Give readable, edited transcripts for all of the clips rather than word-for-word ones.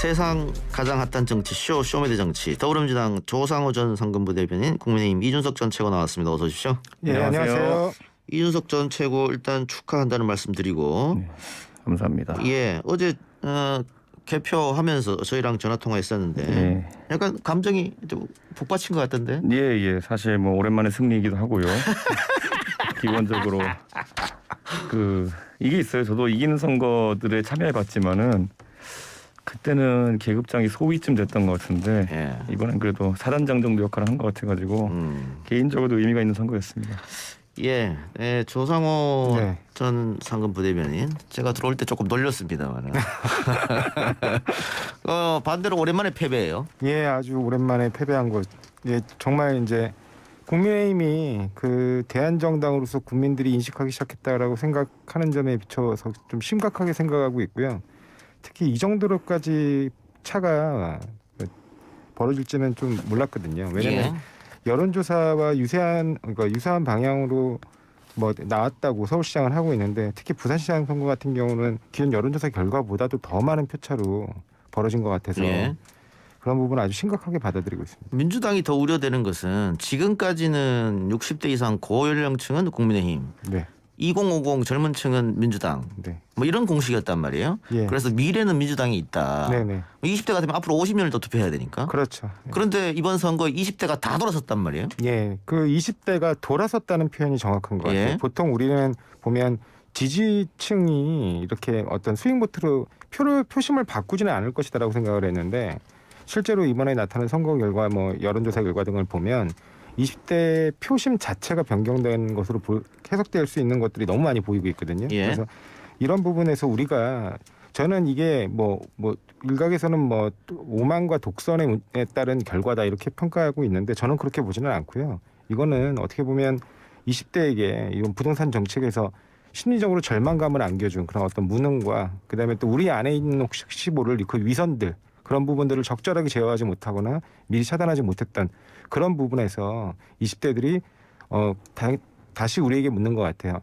세상 가장 핫한 정치 쇼미더 정치 더불어민주당 조상호 전 상근부 대변인 국민의힘 이준석 전 최고 나왔습니다. 어서 오십시오. 네, 안녕하세요. 이준석 전 최고 일단 축하한다는 말씀드리고 네, 감사합니다. 예, 어제 개표하면서 저희랑 전화 통화했었는데 네. 약간 감정이 좀 북받친 것 같던데. 예. 사실 뭐 오랜만에 승리이기도 하고요. 기본적으로 이게 있어요. 저도 이기는 선거들에 참여해봤지만은 그때는 계급장이 소위쯤 됐던 것 같은데 예. 이번엔 그래도 사단장 정도 역할을 한 것 같아가지고 개인적으로도 의미가 있는 선거였습니다. 예, 조상호 네. 전 상근부 대변인 제가 들어올 때 조금 놀렸습니다만 반대로 오랜만에 패배예요. 예, 아주 오랜만에 패배한 것. 예, 정말 이제 국민의힘이 그 대한정당으로서 국민들이 인식하기 시작했다라고 생각하는 점에 비춰서 좀 심각하게 생각하고 있고요. 특히 이 정도로까지 차가 벌어질지는 좀 몰랐거든요. 왜냐하면 여론조사와 유사한 방향으로 뭐 나왔다고 서울시장을 하고 있는데 특히 부산시장 선거 같은 경우는 기존 여론조사 결과보다도 더 많은 표차로 벌어진 것 같아서 그런 부분을 아주 심각하게 받아들이고 있습니다. 민주당이 더 우려되는 것은 지금까지는 60대 이상 고연령층은 국민의힘, 네. 2050 젊은 층은 민주당, 네. 뭐 이런 공식이었단 말이에요. 예. 그래서 미래는 민주당이 있다. 네네. 20대가 되면 앞으로 50년을 더 투표해야 되니까. 그렇죠. 그런데 이번 선거 20대가 다 돌아섰단 말이에요. 예, 그 20대가 돌아섰다는 표현이 정확한 것 같아요. 예. 보통 우리는 보면 지지층이 이렇게 어떤 스윙보트로 표심을 바꾸지는 않을 것이다라고 생각을 했는데 실제로 이번에 나타난 선거 결과, 뭐 여론조사 결과 등을 보면 20대 표심 자체가 변경된 것으로 해석될 수 있는 것들이 너무 많이 보이고 있거든요. 예. 그래서 이런 부분에서 우리가 저는 이게 뭐 일각에서는 뭐 오만과 독선에 따른 결과다 이렇게 평가하고 있는데 저는 그렇게 보지는 않고요. 이거는 어떻게 보면 20대에게 이건 부동산 정책에서 심리적으로 절망감을 안겨준 그런 어떤 무능과 그다음에 또 우리 안에 있는 혹시 모를 그 위선들 그런 부분들을 적절하게 제어하지 못하거나 미리 차단하지 못했던 그런 부분에서 20대들이 다시 우리에게 묻는 것 같아요.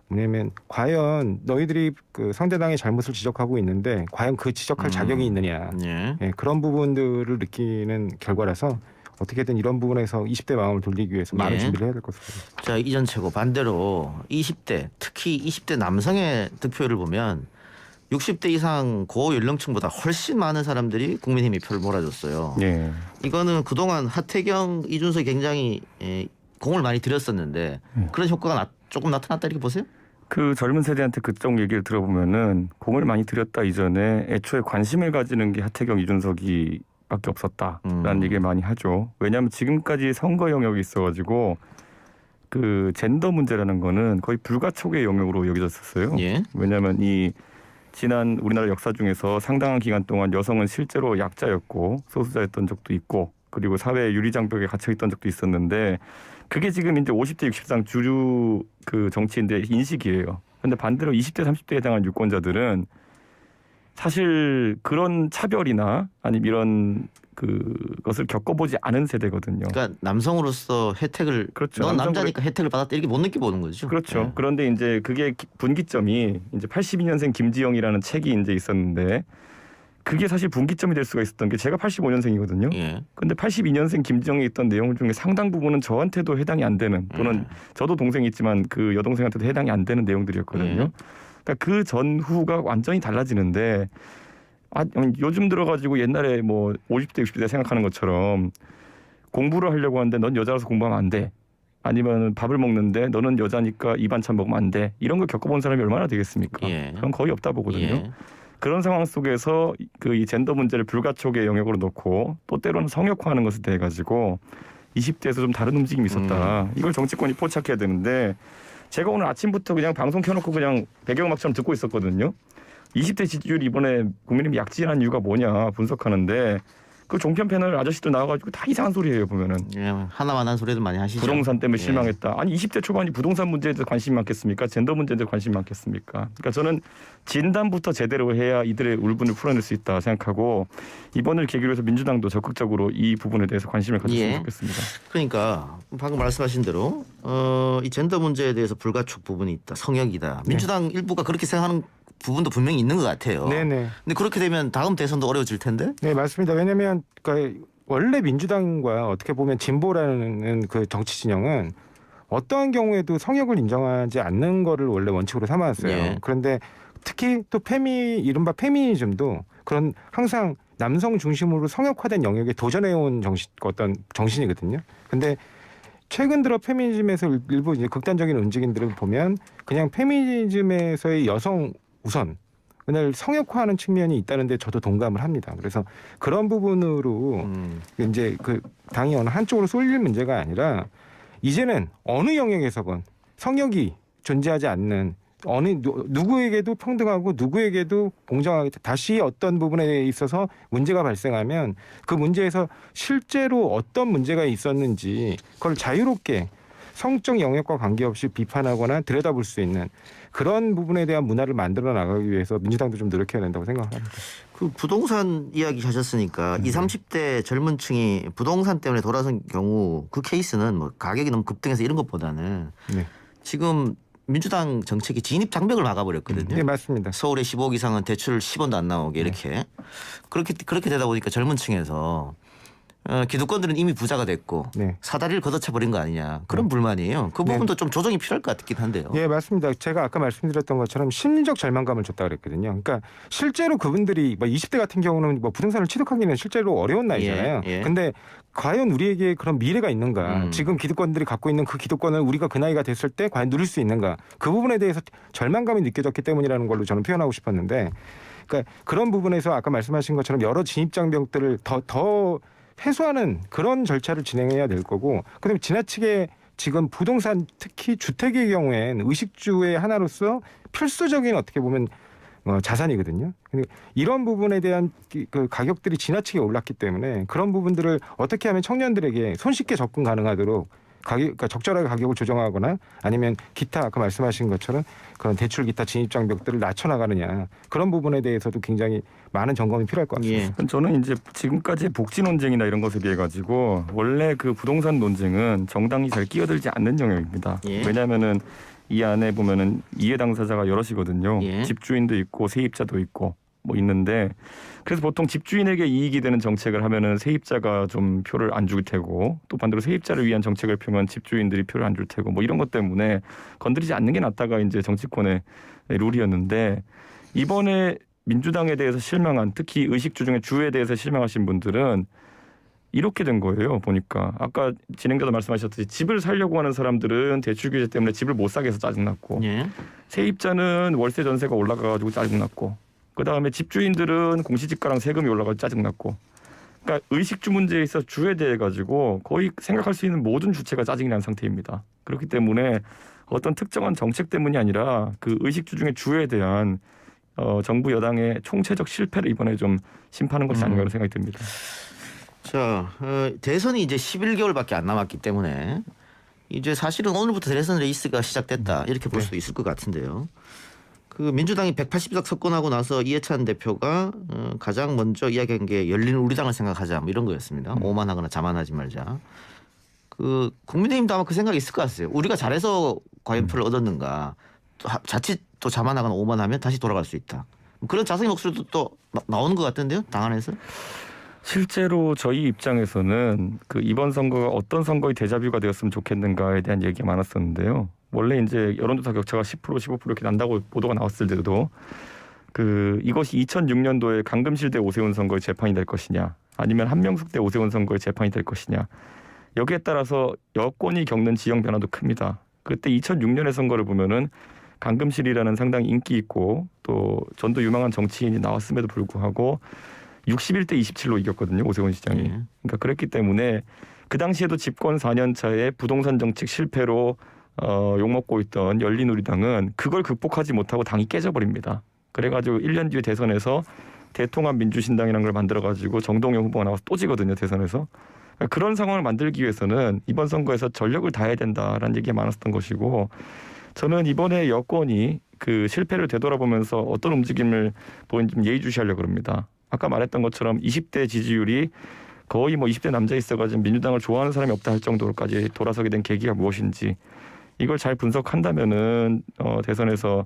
뭐냐면 과연 너희들이 그 상대당의 잘못을 지적하고 있는데 과연 그 지적할 자격이 있느냐. 예, 그런 부분들을 느끼는 결과라서 어떻게든 이런 부분에서 20대 마음을 돌리기 위해서 많은 준비를 해야 될 것으로 보입니다. 자, 이전 최고 반대로 20대 특히 20대 남성의 득표율을 보면 60대 이상 고연령층보다 훨씬 많은 사람들이 국민의힘에 표를 몰아줬어요. 예. 이거는 그동안 하태경, 이준석이 굉장히 공을 많이 들였었는데 그런 효과가 조금 나타났다 이렇게 보세요? 그 젊은 세대한테 그쪽 얘기를 들어보면은 공을 많이 들였다 이전에 애초에 관심을 가지는 게 하태경, 이준석이 밖에 없었다라는 얘기를 많이 하죠. 왜냐하면 지금까지 선거 영역이 있어가지고 그 젠더 문제라는 거는 거의 불가촉의 영역으로 여겨졌었어요. 예. 왜냐하면 이 지난 우리나라 역사 중에서 상당한 기간 동안 여성은 실제로 약자였고 소수자였던 적도 있고 그리고 사회 유리장벽에 갇혀 있던 적도 있었는데 그게 지금 이제 50대 60상 주류 그 정치인들의 인식이에요. 그런데 반대로 20대 30대에 해당한 유권자들은 사실 그런 차별이나 아니면 이런 그것을 겪어보지 않은 세대거든요. 그러니까 남성으로서 혜택을 그렇죠. 넌 남자니까 혜택을 받았다 이렇게 못 느껴보는 거죠. 그렇죠. 네. 그런데 이제 그게 분기점이 이제 82년생 김지영이라는 책이 이제 있었는데 그게 사실 분기점이 될 수가 있었던 게 제가 85년생이거든요. 예. 근데 82년생 김지영이 있던 내용 중에 상당 부분은 저한테도 해당이 안 되는 또는 저도 동생이 있지만 그 여동생한테도 해당이 안 되는 내용들이었거든요. 그러니까 그 전후가 완전히 달라지는데 요즘 들어가지고 옛날에 뭐 50대 60대 생각하는 것처럼 공부를 하려고 하는데 넌 여자라서 공부하면 안 돼. 아니면 밥을 먹는데 너는 여자니까 이 반찬 먹으면 안 돼. 이런 걸 겪어본 사람이 얼마나 되겠습니까? 그건 거의 없다 보거든요. 그런 상황 속에서 이 젠더 문제를 불가촉의 영역으로 놓고 또 때로는 성역화하는 것에 대해 가지고 20대에서 좀 다른 움직임이 있었다. 이걸 정치권이 포착해야 되는데 제가 오늘 아침부터 그냥 방송 켜놓고 그냥 배경음악처럼 듣고 있었거든요. 20대 지지율이 이번에 국민의힘이 약진한 이유가 뭐냐 분석하는데 그 종편 패널 아저씨들 나와가지고 다 이상한 소리예요 보면은. 예, 하나만 한 소리도 많이 하시죠. 부동산 때문에 실망했다. 아니 20대 초반이 부동산 문제에 대해서 관심이 많겠습니까? 젠더 문제에 대해서 관심이 많겠습니까? 그러니까 저는 진단부터 제대로 해야 이들의 울분을 풀어낼 수 있다 생각하고 이번을 계기로 해서 민주당도 적극적으로 이 부분에 대해서 관심을 가졌으면 좋겠습니다. 그러니까 방금 말씀하신 대로 이 젠더 문제에 대해서 불가촉 부분이 있다. 성역이다. 민주당 일부가 그렇게 생각하는 부분도 분명히 있는 것 같아요. 네네. 근데 그렇게 되면 다음 대선도 어려워질 텐데. 네, 맞습니다. 왜냐하면 그러니까 원래 민주당과 어떻게 보면 진보라는 그 정치 진영은 어떠한 경우에도 성역을 인정하지 않는 거를 원래 원칙으로 삼아왔어요. 예. 그런데 특히 또 이른바 페미니즘도 그런 항상 남성 중심으로 성역화된 영역에 도전해온 어떤 정신이거든요. 근데 최근 들어 페미니즘에서 일부 이제 극단적인 움직임들을 보면 그냥 페미니즘에서의 여성 우선 그날 성역화하는 측면이 있다는데 저도 동감을 합니다. 그래서 그런 부분으로 이제 그 당이 어느 한쪽으로 쏠릴 문제가 아니라 이제는 어느 영역에서건 성역이 존재하지 않는 누구에게도 평등하고 누구에게도 공정하게 다시 어떤 부분에 있어서 문제가 발생하면 그 문제에서 실제로 어떤 문제가 있었는지 그걸 자유롭게 성적 영역과 관계없이 비판하거나 들여다볼 수 있는 그런 부분에 대한 문화를 만들어 나가기 위해서 민주당도 좀 노력해야 된다고 생각합니다. 그 부동산 이야기 하셨으니까 20, 30대 젊은 층이 부동산 때문에 돌아선 경우 그 케이스는 뭐 가격이 너무 급등해서 이런 것보다는 네, 지금 민주당 정책이 진입 장벽을 막아버렸거든요. 네 맞습니다. 서울에 15억 이상은 대출 10원도 안 나오게 이렇게 그렇게 되다 보니까 젊은 층에서 기득권들은 이미 부자가 됐고 네. 사다리를 걷어차 버린 거 아니냐 그런 불만이에요. 그 부분도 좀 조정이 필요할 것 같긴 한데요. 예, 맞습니다. 제가 아까 말씀드렸던 것처럼 심리적 절망감을 줬다 그랬거든요. 그러니까 실제로 그분들이 뭐 20대 같은 경우는 뭐 부동산을 취득하기는 실제로 어려운 나이잖아요. 예. 근데 과연 우리에게 그런 미래가 있는가? 지금 기득권들이 갖고 있는 그 기득권을 우리가 그 나이가 됐을 때 과연 누릴 수 있는가? 그 부분에 대해서 절망감이 느껴졌기 때문이라는 걸로 저는 표현하고 싶었는데, 그러니까 그런 부분에서 아까 말씀하신 것처럼 여러 진입 장벽들을 더 해소하는 그런 절차를 진행해야 될 거고, 그다음에 지나치게 지금 부동산 특히 주택의 경우엔 의식주의 하나로서 필수적인 어떻게 보면 자산이거든요. 근데 이런 부분에 대한 그 가격들이 지나치게 올랐기 때문에 그런 부분들을 어떻게 하면 청년들에게 손쉽게 접근 가능하도록 그러니까 적절하게 가격을 조정하거나 아니면 기타 아까 말씀하신 것처럼 그런 대출 기타 진입 장벽들을 낮춰나가느냐 그런 부분에 대해서도 굉장히 많은 점검이 필요할 것 같습니다. 예. 저는 이제 지금까지의 복지 논쟁이나 이런 것에 비해 가지고 원래 그 부동산 논쟁은 정당이 잘 끼어들지 않는 영역입니다. 예. 왜냐하면은 이 안에 보면은 이해 당사자가 여럿이거든요. 예. 집주인도 있고 세입자도 있고 뭐 있는데 그래서 보통 집주인에게 이익이 되는 정책을 하면은 세입자가 좀 표를 안 줄 테고 또 반대로 세입자를 위한 정책을 펴면 집주인들이 표를 안 줄 테고 뭐 이런 것 때문에 건드리지 않는 게 낫다가 이제 정치권의 룰이었는데 이번에 민주당에 대해서 실망한 특히 의식주 중에 주에 대해서 실망하신 분들은 이렇게 된 거예요. 보니까 아까 진행자도 말씀하셨듯이 집을 살려고 하는 사람들은 대출 규제 때문에 집을 못 사게 해서 짜증났고 예. 세입자는 월세 전세가 올라가가지고 짜증났고 그다음에 집주인들은 공시지가랑 세금이 올라가서 짜증났고 그러니까 의식주 문제에 있어서 주에 대해 가지고 거의 생각할 수 있는 모든 주체가 짜증이 난 상태입니다. 그렇기 때문에 어떤 특정한 정책 때문이 아니라 그 의식주 중에 주에 대한 정부 여당의 총체적 실패를 이번에 좀 심판하는 것이 아닌가 그런 생각이 듭니다. 자, 대선이 이제 11개월밖에 안 남았기 때문에 이제 사실은 오늘부터 대선 레이스가 시작됐다 이렇게 볼 수도 있을 것 같은데요. 그 민주당이 180석 석권하고 나서 이해찬 대표가 가장 먼저 이야기한 게 열린 우리당을 생각하자 뭐 이런 거였습니다. 오만하거나 자만하지 말자. 그 국민의힘도 아마 그 생각이 있을 것 같아요. 우리가 잘해서 과연 표를 얻었는가. 자칫 또 자만하거나 오만하면 다시 돌아갈 수 있다. 그런 자성의 목소리도 또 나오는 것 같던데요. 당 안에서. 실제로 저희 입장에서는 그 이번 선거가 어떤 선거의 데자뷰가 되었으면 좋겠는가에 대한 얘기가 많았었는데요. 원래 이제 여론조사 격차가 10% 15% 이렇게 난다고 보도가 나왔을 때도 그 이것이 2006년도에 강금실 대 오세훈 선거의 재판이 될 것이냐 아니면 한명숙 대 오세훈 선거의 재판이 될 것이냐 여기에 따라서 여권이 겪는 지형 변화도 큽니다. 그때 2006년의 선거를 보면은 강금실이라는 상당히 인기 있고 또 전도 유망한 정치인이 나왔음에도 불구하고 61대 27로 이겼거든요. 오세훈 시장이. 그러니까 그랬기 때문에 그 당시에도 집권 4년 차에 부동산 정책 실패로 욕먹고 있던 열린우리당은 그걸 극복하지 못하고 당이 깨져버립니다. 그래가지고 1년 뒤에 대선에서 대통합민주신당이라는 걸 만들어가지고 정동영 후보가 나와서 또 지거든요. 대선에서. 그러니까 그런 상황을 만들기 위해서는 이번 선거에서 전력을 다해야 된다라는 얘기가 많았던 것이고 저는 이번에 여권이 그 실패를 되돌아보면서 어떤 움직임을 보이는지 좀 예의주시하려고 합니다. 아까 말했던 것처럼 20대 지지율이 거의 뭐 20대 남자에 있어가지고 민주당을 좋아하는 사람이 없다 할 정도로까지 돌아서게 된 계기가 무엇인지 이걸 잘 분석한다면은 대선에서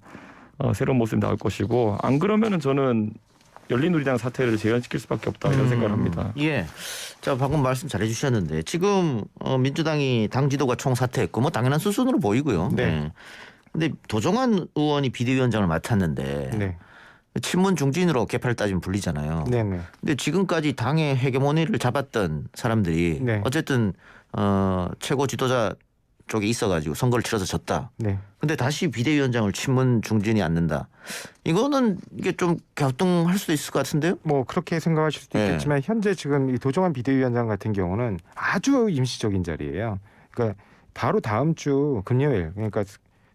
새로운 모습이 나올 것이고 안 그러면은 저는 열린우리당 사태를 재현시킬 수밖에 없다 이런 생각을 합니다. 예. 자, 방금 말씀 잘 해주셨는데 지금 민주당이 당 지도가 총사퇴했고 뭐 당연한 수순으로 보이고요. 네. 예. 근데 도종환 의원이 비대위원장을 맡았는데 네. 친문 중진으로 개파를 따지면 불리잖아요. 네네. 근데 지금까지 당의 헤게모니를 잡았던 사람들이 네. 어쨌든 최고 지도자 쪽에 있어가지고 선거를 치러서 졌다. 네. 근데 다시 비대위원장을 친문 중진이 앉는다. 이거는 이게 좀 갸우뚱할 수도 있을 것 같은데요. 뭐 그렇게 생각하실 수도 네. 있겠지만 현재 지금 이 도종환 비대위원장 같은 경우는 아주 임시적인 자리예요. 그러니까 바로 다음 주 금요일 그러니까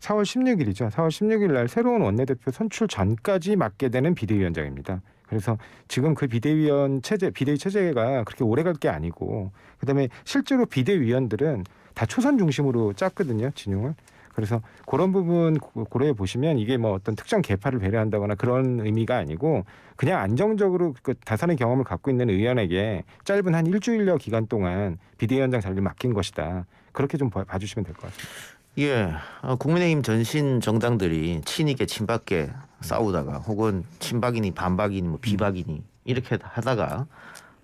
4월 16일이죠. 4월 16일 날 새로운 원내대표 선출 전까지 맡게 되는 비대위원장입니다. 그래서 지금 그 비대위 체제가 그렇게 오래 갈 게 아니고 그다음에 실제로 비대위원들은 다 초선 중심으로 짰거든요. 진용을. 그래서 그런 부분 고려해 보시면 이게 뭐 어떤 특정 계파를 배려한다거나 그런 의미가 아니고 그냥 안정적으로 그 다산의 경험을 갖고 있는 의원에게 짧은 한 일주일여 기간 동안 비대위원장 자리를 맡긴 것이다. 그렇게 좀 봐주시면 될 것 같습니다. 예, 국민의힘 전신 정당들이 친이계 친박계 싸우다가 혹은 친박이니 반박이니 뭐 비박이니 이렇게 하다가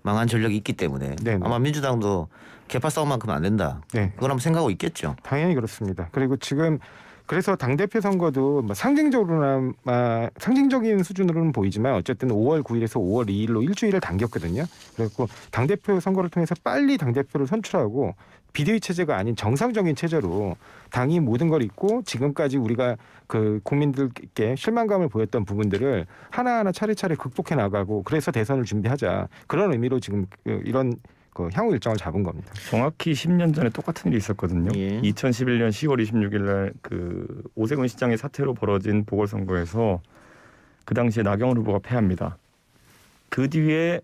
망한 전력이 있기 때문에 네네. 아마 민주당도 개파 싸움만큼은 안 된다. 네. 그걸 한번 생각하고 있겠죠. 당연히 그렇습니다. 그리고 지금 그래서 당대표 선거도 뭐 상징적인 수준으로는 보이지만 어쨌든 5월 9일에서 5월 2일로 일주일을 당겼거든요. 그래서 당대표 선거를 통해서 빨리 당대표를 선출하고 비대위 체제가 아닌 정상적인 체제로 당이 모든 걸 잊고 지금까지 우리가 그 국민들께 실망감을 보였던 부분들을 하나하나 차례차례 극복해 나가고 그래서 대선을 준비하자. 그런 의미로 지금 이런 향후 일정을 잡은 겁니다. 정확히 10년 전에 똑같은 일이 있었거든요. 예. 2011년 10월 26일 날 그 오세훈 시장의 사태로 벌어진 보궐선거에서 그 당시에 나경원 후보가 패합니다. 그 뒤에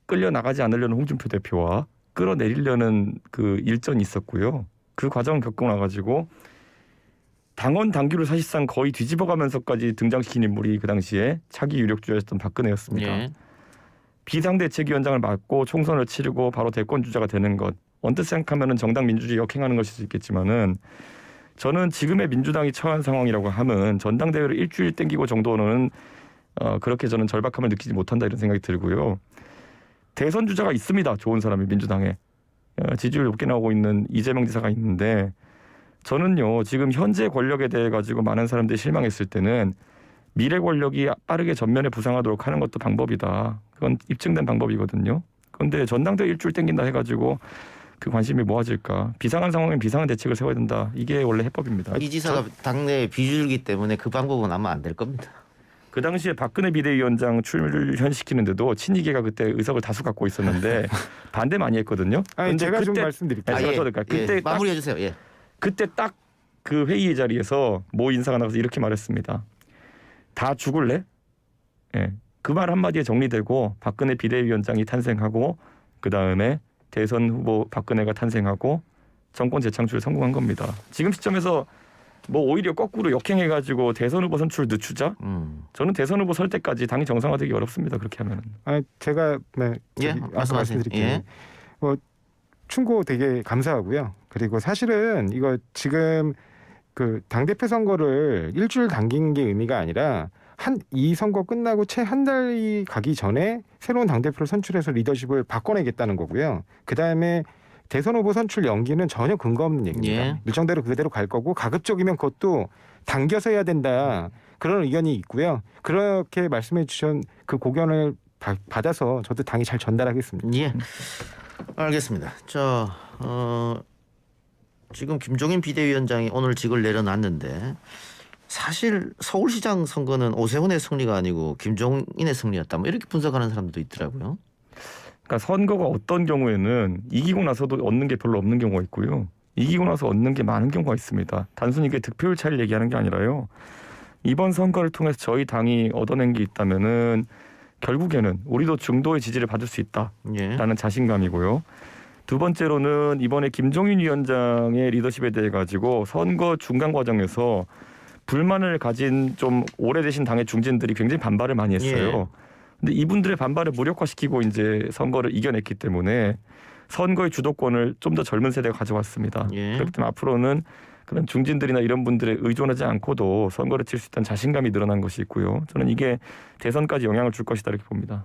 끌려 나가지 않으려는 홍준표 대표와 끌어내리려는 그 일전이 있었고요. 그 과정을 겪고 나가지고 당원 당규를 사실상 거의 뒤집어가면서까지 등장시킨 인물이 그 당시에 차기 유력주자였던 박근혜였습니다. 예. 비상대책위원장을 맡고 총선을 치르고 바로 대권 주자가 되는 것. 언뜻 생각하면은 정당 민주주의 역행하는 것일 수 있겠지만은 저는 지금의 민주당이 처한 상황이라고 하면 전당대회를 일주일 땡기고 정도는 그렇게 저는 절박함을 느끼지 못한다 이런 생각이 들고요. 대선 주자가 있습니다. 좋은 사람이 민주당에 지지율 높게 나오고 있는 이재명 지사가 있는데 저는요 지금 현재 권력에 대해 가지고 많은 사람들이 실망했을 때는 미래 권력이 빠르게 전면에 부상하도록 하는 것도 방법이다. 그건 입증된 방법이거든요. 그런데 전당대회 일주일 땡긴다 해가지고 그 관심이 모아질까. 비상한 상황엔 비상한 대책을 세워야 된다. 이게 원래 해법입니다. 이 지사가 당내 비주류이기 때문에 그 방법은 아마 안 될 겁니다. 그 당시에 박근혜 비대위원장 출연시키는데도 친이계가 그때 의석을 다수 갖고 있었는데 반대 많이 했거든요. 아니, 제가 좀 말씀드릴게요. 제가 저도 그때 딱 마무리해 주세요. 예. 그때 딱 그 회의의 자리에서 모 인사가 나가서 이렇게 말했습니다. 다 죽을래? 예. 그 말 한마디에 정리되고 박근혜 비대위원장이 탄생하고 그 다음에 대선 후보 박근혜가 탄생하고 정권 재창출에 성공한 겁니다. 지금 시점에서 뭐 오히려 거꾸로 역행해가지고 대선 후보 선출 늦추자? 저는 대선 후보 설 때까지 당이 정상화되기 어렵습니다. 그렇게 하면은. 제가 예, 아까 말씀드릴게요. 예. 충고 되게 감사하고요. 그리고 사실은 이거 지금 그 당대표 선거를 일주일 당긴 게 의미가 아니라 이 선거 끝나고 채 한 달이 가기 전에 새로운 당대표를 선출해서 리더십을 바꿔내겠다는 거고요. 그다음에 대선 후보 선출 연기는 전혀 근거 없는 얘기입니다. 예. 일정대로 그대로 갈 거고 가급적이면 그것도 당겨서 해야 된다. 그런 의견이 있고요. 그렇게 말씀해 주신 그 고견을 받아서 저도 당이 잘 전달하겠습니다. 예. 알겠습니다. 지금 김종인 비대위원장이 오늘 직을 내려놨는데 사실 서울시장 선거는 오세훈의 승리가 아니고 김종인의 승리였다. 뭐 이렇게 분석하는 사람들도 있더라고요. 그러니까 선거가 어떤 경우에는 이기고 나서도 얻는 게 별로 없는 경우가 있고요. 이기고 나서 얻는 게 많은 경우가 있습니다. 단순히 이게 득표율 차이를 얘기하는 게 아니라요. 이번 선거를 통해서 저희 당이 얻어낸 게 있다면은 결국에는 우리도 중도의 지지를 받을 수 있다라는 자신감이고요. 두 번째로는 이번에 김종인 위원장의 리더십에 대해 가지고 선거 중간 과정에서 불만을 가진 좀 오래되신 당의 중진들이 굉장히 반발을 많이 했어요. 근데 이분들의 반발을 무력화시키고 이제 선거를 이겨냈기 때문에 선거의 주도권을 좀 더 젊은 세대가 가져왔습니다. 예. 그렇기 때문에 앞으로는 그런 중진들이나 이런 분들에 의존하지 않고도 선거를 칠 수 있다는 자신감이 늘어난 것이 있고요. 저는 이게 대선까지 영향을 줄 것이다 이렇게 봅니다.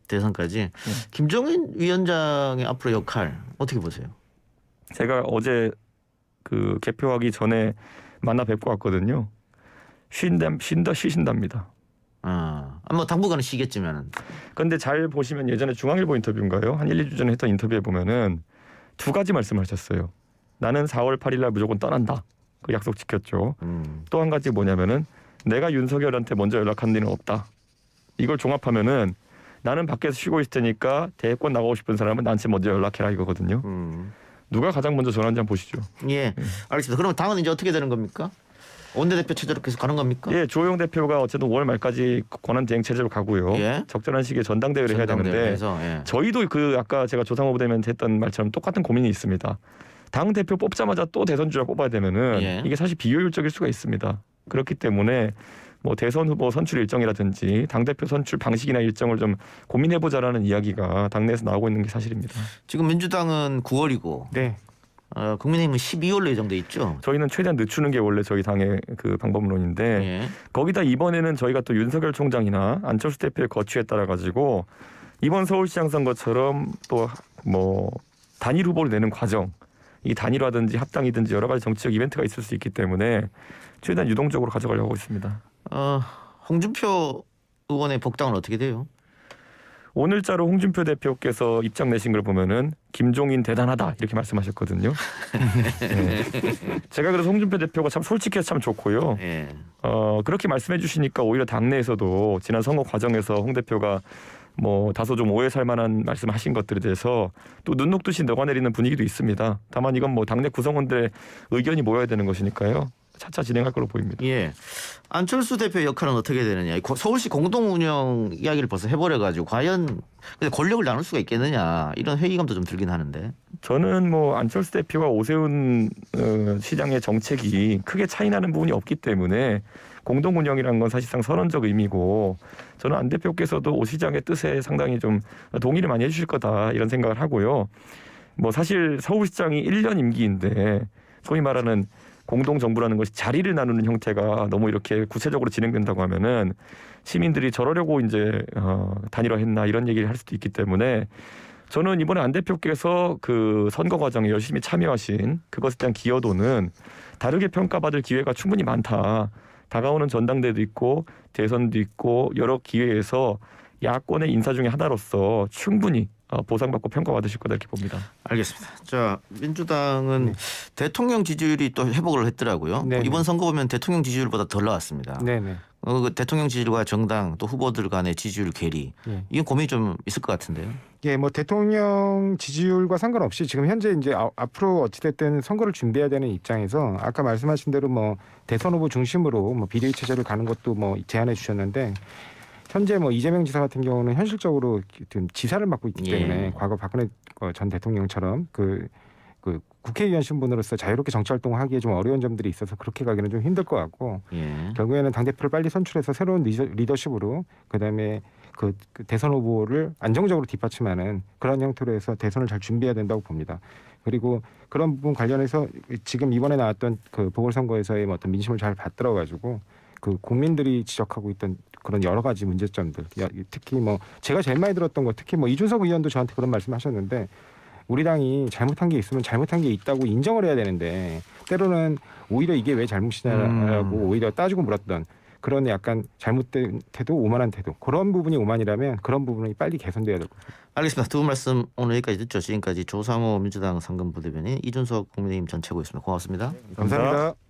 대선까지. 김종인 위원장의 앞으로 역할 어떻게 보세요? 제가 어제 그 개표하기 전에 만나 뵙고 왔거든요. 쉰다 쉬신답니다. 뭐 당분간은 쉬겠지만은. 그런데 잘 보시면 예전에 중앙일보 인터뷰인가요? 한 1, 2주 전에 했던 인터뷰에 보면은 두 가지 말씀하셨어요. 나는 4월 8일 날 무조건 떠난다. 그 약속 지켰죠. 또 한 가지 뭐냐면은 내가 윤석열한테 먼저 연락한 일은 없다. 이걸 종합하면은 나는 밖에서 쉬고 있을 테니까 대권 나가고 싶은 사람은 나한테 먼저 연락해라 이거거든요. 누가 가장 먼저 전화한지 한번 보시죠. 예, 알겠습니다. 그러면 당은 이제 어떻게 되는 겁니까? 원내대표 체제로 계속 가는 겁니까? 예, 주호영 대표가 어쨌든 5월 말까지 권한대행 체제로 가고요. 예. 적절한 시기에 전당대회를 해야 되는데 전당대회에서, 예. 저희도 그 아까 제가 조상호 부대변인 했던 말처럼 똑같은 고민이 있습니다. 당 대표 뽑자마자 또 대선 주자 뽑아야 되면은 예. 이게 사실 비효율적일 수가 있습니다. 그렇기 때문에 뭐 대선 후보 선출 일정이라든지 당 대표 선출 방식이나 일정을 좀 고민해보자라는 이야기가 당내에서 나오고 있는 게 사실입니다. 지금 민주당은 9월이고 네. 국민의힘은 12월로 예정돼 있죠. 저희는 최대한 늦추는 게 원래 저희 당의 그 방법론인데 예. 거기다 이번에는 저희가 또 윤석열 총장이나 안철수 대표의 거취에 따라 가지고 이번 서울시장 선거처럼 또 뭐 단일 후보를 내는 과정, 이 단일화든지 합당이든지 여러 가지 정치적 이벤트가 있을 수 있기 때문에 최대한 유동적으로 가져가려고 하고 있습니다. 홍준표 의원의 복당은 어떻게 돼요? 오늘자로 홍준표 대표께서 입장 내신 걸 보면은 김종인 대단하다 이렇게 말씀하셨거든요. 네. 제가 그래서 홍준표 대표가 참 솔직해서 참 좋고요. 예. 그렇게 말씀해 주시니까 오히려 당내에서도 지난 선거 과정에서 홍 대표가 뭐 다소 좀 오해 살 만한 말씀하신 것들에 대해서 또 눈 녹듯이 녹아내리는 분위기도 있습니다. 다만 이건 뭐 당내 구성원들의 의견이 모여야 되는 것이니까요. 차차 진행할 걸로 보입니다. 예. 안철수 대표의 역할은 어떻게 되느냐. 서울시 공동운영 이야기를 벌써 해버려가지고 과연 근데 권력을 나눌 수가 있겠느냐 이런 회의감도 좀 들긴 하는데. 저는 뭐 안철수 대표와 오세훈 시장의 정책이 크게 차이 나는 부분이 없기 때문에 공동 운영이라는 건 사실상 선언적 의미고 저는 안 대표께서도 오 시장의 뜻에 상당히 좀 동의를 많이 해주실 거다 이런 생각을 하고요. 뭐 사실 서울시장이 1년 임기인데 소위 말하는 공동정부라는 것이 자리를 나누는 형태가 너무 이렇게 구체적으로 진행된다고 하면은 시민들이 저러려고 이제 단일화했나 이런 얘기를 할 수도 있기 때문에 저는 이번에 안 대표께서 그 선거 과정에 열심히 참여하신 그것에 대한 기여도는 다르게 평가받을 기회가 충분히 많다. 다가오는 전당대회도 있고 대선도 있고 여러 기회에서 야권의 인사 중에 하나로서 충분히 보상받고 평가받으실 거다 이렇게 봅니다. 알겠습니다. 자, 민주당은 대통령 지지율이 또 회복을 했더라고요. 네. 이번 선거 보면 대통령 지지율보다 덜 나왔습니다. 네네. 그 대통령 지지율과 정당 또 후보들 간의 지지율 괴리 이건 고민이 좀 있을 것 같은데요. 예, 뭐 대통령 지지율과 상관없이 지금 현재 이제 앞으로 어찌됐든 선거를 준비해야 되는 입장에서 아까 말씀하신 대로 뭐 대선 후보 중심으로 뭐 비대위 체제를 가는 것도 뭐 제안해 주셨는데 현재 뭐 이재명 지사 같은 경우는 현실적으로 지금 지사를 맡고 있기 때문에 과거 박근혜 전 대통령처럼 그 국회의원 신분으로서 자유롭게 정치 활동을 하기에 좀 어려운 점들이 있어서 그렇게 가기는 좀 힘들 것 같고 결국에는 당대표를 빨리 선출해서 새로운 리더십으로 그다음에 그 대선 후보를 안정적으로 뒷받침하는 그런 형태로 해서 대선을 잘 준비해야 된다고 봅니다. 그리고 그런 부분 관련해서 지금 이번에 나왔던 그 보궐선거에서의 어떤 민심을 잘 받들어 가지고 그 국민들이 지적하고 있던 그런 여러 가지 문제점들 특히 뭐 제가 제일 많이 들었던 거 특히 뭐 이준석 의원도 저한테 그런 말씀하셨는데 우리 당이 잘못한 게 있으면 잘못한 게 있다고 인정을 해야 되는데 때로는 오히려 이게 왜 잘못이냐라고 오히려 따지고 물었던 그런 약간 잘못된 태도, 오만한 태도 그런 부분이 오만이라면 그런 부분이 빨리 개선돼야 될 것 같아요. 알겠습니다. 두 분 말씀 오늘 여기까지 듣죠. 지금까지 조상호 민주당 상근부대변인 이준석 국민의힘 전 최고였습니다. 고맙습니다. 감사합니다.